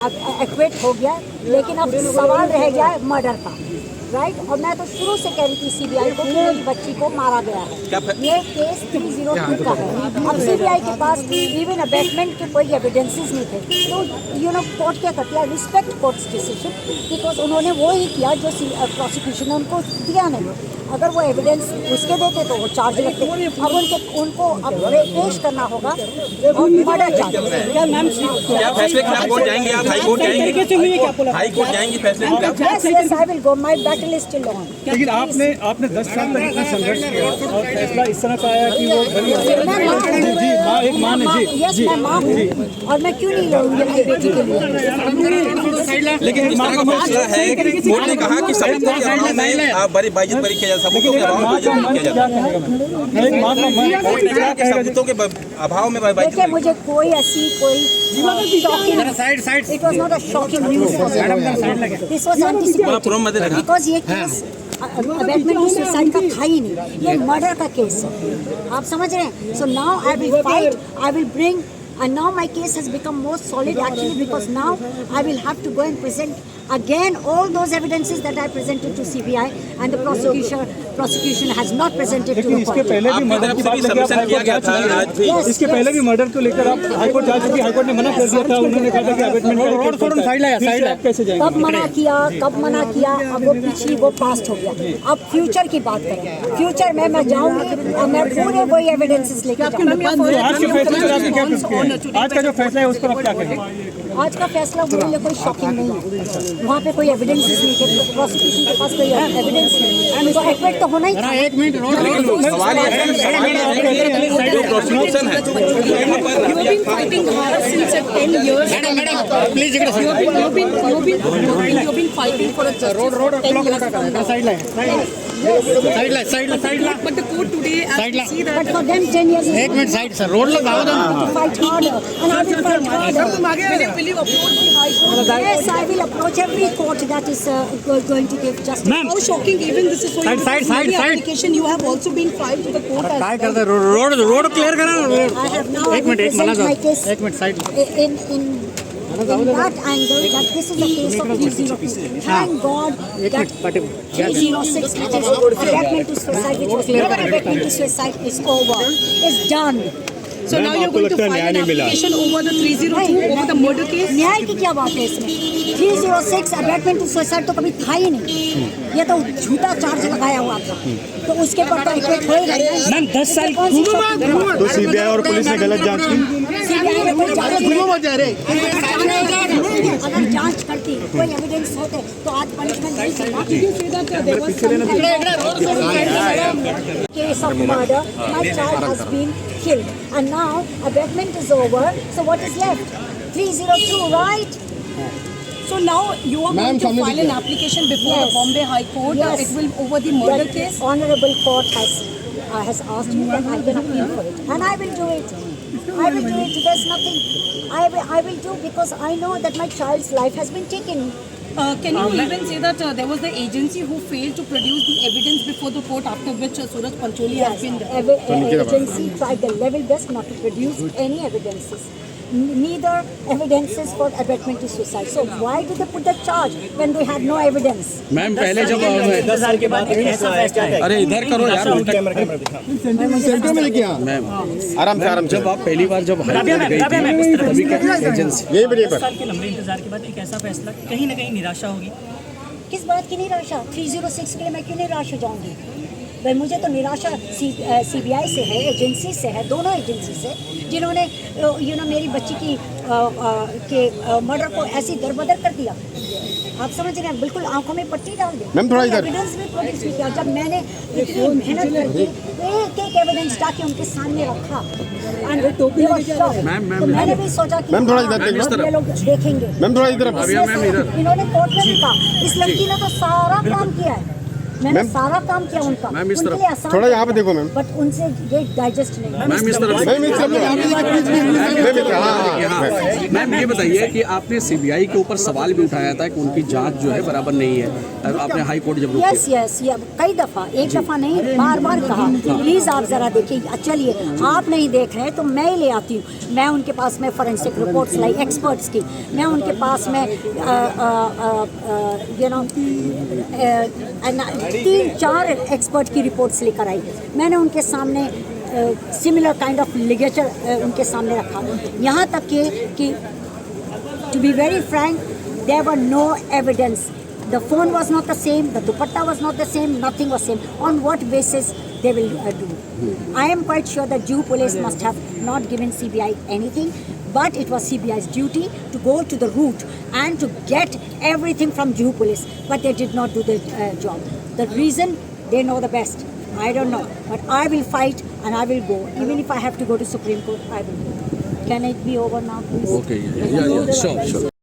Equity हो गया, लेकिन अब सवाल रह गया है मर्डर का, राइट। और मैं तो शुरू से कह रही थी सीबीआई को कि मेरी बच्ची को मारा गया है। ये केस 302 का है। अब सीबीआई के पास इवन अबेटमेंट के कोई एविडेंसेस नहीं थे, तो कोर्ट क्या करती है, रिस्पेक्ट कोर्ट्स डिसीजन, बिकॉज उन्होंने वो ही किया जो प्रोसिक्यूशन ने उनको दिया नहीं। अगर वो एविडेंस उसके देते तो वो चार्ज लगते। अब उनको अब पेश करना होगा और मर्डर चार्ज। क्या फैसले के कोर्ट जाएंगे आप? हाई कोर्ट जाएंगे? हाई कोर्ट जाएंगे फैसले के खिलाफ? Yes, yes, I will go. My battle is still on. लेकिन आपने 10 साल तक इतना संघर्ष किया और फैसला इस तरह का आया कि वो बनी जी माँ, एक माँ ने जी मैं माँ हूँ और मैं क्यों नहीं लड़ूंगी अपनी बेटी के लिए। लेकिन इस तरह का फैसला है, कोर्ट ने कहा कि सबूतों के अभाव में आप बड़ी बाइज्जत बरी किया जाए, सबूतों के अभाव में किया जाए। कोर्ट ने कहा कि सबूतों के अभाव में देखिए, मुझे कोई ऐसी it was not a shocking news for me. This was anticipated because ये केस अबेटमेंट टू सुसाइड का था ही नहीं, ये मर्डर का केस है। आप समझ रहे हैं? So now I will fight, I will bring, and now my case has become more solid actually, because now I will have to go and present again all those evidences that I presented to CBI and the prosecution has not presented to the court. इसके पहले भी murder की बात submission किया गया था आज भी। इसके पहले भी मर्डर को लेकर आप हाईकोर्ट जा चुकी, हाईकोर्ट ने मना कर दिया था, उन्होंने कहा था कि अबेटमेंट साइड कैसे जाएंगे? कब मना किया, अब वो पिछली वो पास्ट हो गया। अब फ्यूचर की बात करें, फ्यूचर में मैं जाऊंगी और मैं पूरे वही एविडेंसेस लेके जाऊंगी। आज के फैसले पर आपने क्या कुछ, आज का जो फैसला है उस पर आप क्या कहेंगे? आज का फैसला मेरे लिए कोई शॉकिंग नहीं है। वहाँ पे कोई एविडेंस नहीं है, प्रोसिक्यूशन के पास कोई एविडेंस नहीं है, तो एक्विट तो होना ही था। एक मिनट सवाल ये है, जो प्रोसिक्यूशन है please fighting for a side but the court today as we see that But for them 10 years एक मिनट साइड सर रोड लगाओ to fight harder, and I will fight harder. will you approach the high court? Yes, I will approach every court that is going to give justice. How shocking even this is for you. Side. Application you have also been filed to the court as काय करते road clear करा। I have now एक minute my case एक minute side in that angle that this is a case of 302. Thank God that 306, which is abetment to suicide, which was never abetment to suicide, is over, is done. So now you're going to file an application over the 302 over the murder case? न्याय की क्या बात है इसमें? 306 abetment to suicide तो कभी था ही नहीं, ये तो झूठा चार्ज लगाया हुआ था, तो उसके पर तो एक्विट हो ही रहा है। 10 साल तो सीबीआई और पुलिस ने गलत जांच की। सीबीआई ने कोई जांच अगर जांच करती, कोई एविडेंस होते तो आज पनिशमेंट नहीं मिलता। Case of murder, my child has been killed, and now abetment is over. So what is left? 302, right? So now you are going to file an application before the Bombay High Court. Yes. It will over the murder case. Honorable Court has asked me, and I can appeal for it, and I will do it. I will do it. There's nothing. I will do, because I know that my child's life has been taken. Can you even say that there was the agency who failed to produce the evidence before the court, after which Suraj Pancholi has been Agency tried their level best not to produce any evidences. Neither evidences for abetment to suicide. So why did they put the charge when they had no evidence? Ma'am पहले जब 10 साल के बाद अरे इधर करो यार, centre में लेके आ मैम आराम जब आप पहली बार जब हाई कोर्ट गई थी तभी क्या एजेंसी ये बड़ी पर 10 साल के लंबे इंतजार के बाद एक ऐसा फैसला, कहीं ना कहीं निराशा होगी। किस बात की निराशा? 306 के लिए मैं क्यों निराश हो जाऊंगी? भाई मुझे तो निराशा सीबीआई से है, एजेंसी से है, दोनों एजेंसी से, जिन्होंने मेरी बच्ची की मर्डर को ऐसी दरबदर कर दिया। आप समझ रहे हैं, बिल्कुल आंखों में पट्टी डाल दी। मैम थोड़ा इधर एविडेंस भी प्रोड्यूस किया, जब मैंने इतनी मेहनत करके एक एविडेंस जाके उनके सामने रखा, तो मैंने भी सोचा कि मैम थोड़ा इधर ये लोग देखेंगे। मैम थोड़ा इधर इन्होंने कोर्ट में भी कहा, इस लड़की ने तो सारा काम किया है, मैंने सारा काम किया उनका। मैम, इस उनके तरफ लिए आसान थोड़ा यहाँ पे था, देखो मैम। बट उनसे ये डाइजेस्ट नहीं। मैम इस तरफ मैम ये बताइए कि आपने सीबीआई के ऊपर सवाल भी उठाया था कि उनकी जांच जो है बराबर नहीं है, आपने हाई कोर्ट जब यस यस, कई दफ़ा, एक दफ़ा नहीं, बार बार कहा प्लीज़ आप ज़रा देखिए। चलिए आप नहीं देख रहे तो मैं ही ले आती हूँ। मैं उनके पास में फॉरेंसिक रिपोर्ट्स लाई एक्सपर्ट्स की, मैं उनके पास में यू नो 3-4 एक्सपर्ट की रिपोर्ट्स लेकर आई। मैंने उनके सामने सिमिलर काइंड ऑफ लिगेचर उनके सामने रखा, यहाँ तक कि to be very frank there were no evidence. The phone was not the same, the dupatta was not the same, nothing was same. On what basis they will do? I am quite sure that Juhu police must have not given CBI anything, but it was CBI's duty to go to the root and to get everything from Juhu police, but they did not do the job. The reason, they know the best. I don't know, but I will fight and I will go. Even if I have to go to Supreme Court, I will go. Can it be over now, please? Okay, yeah, sure.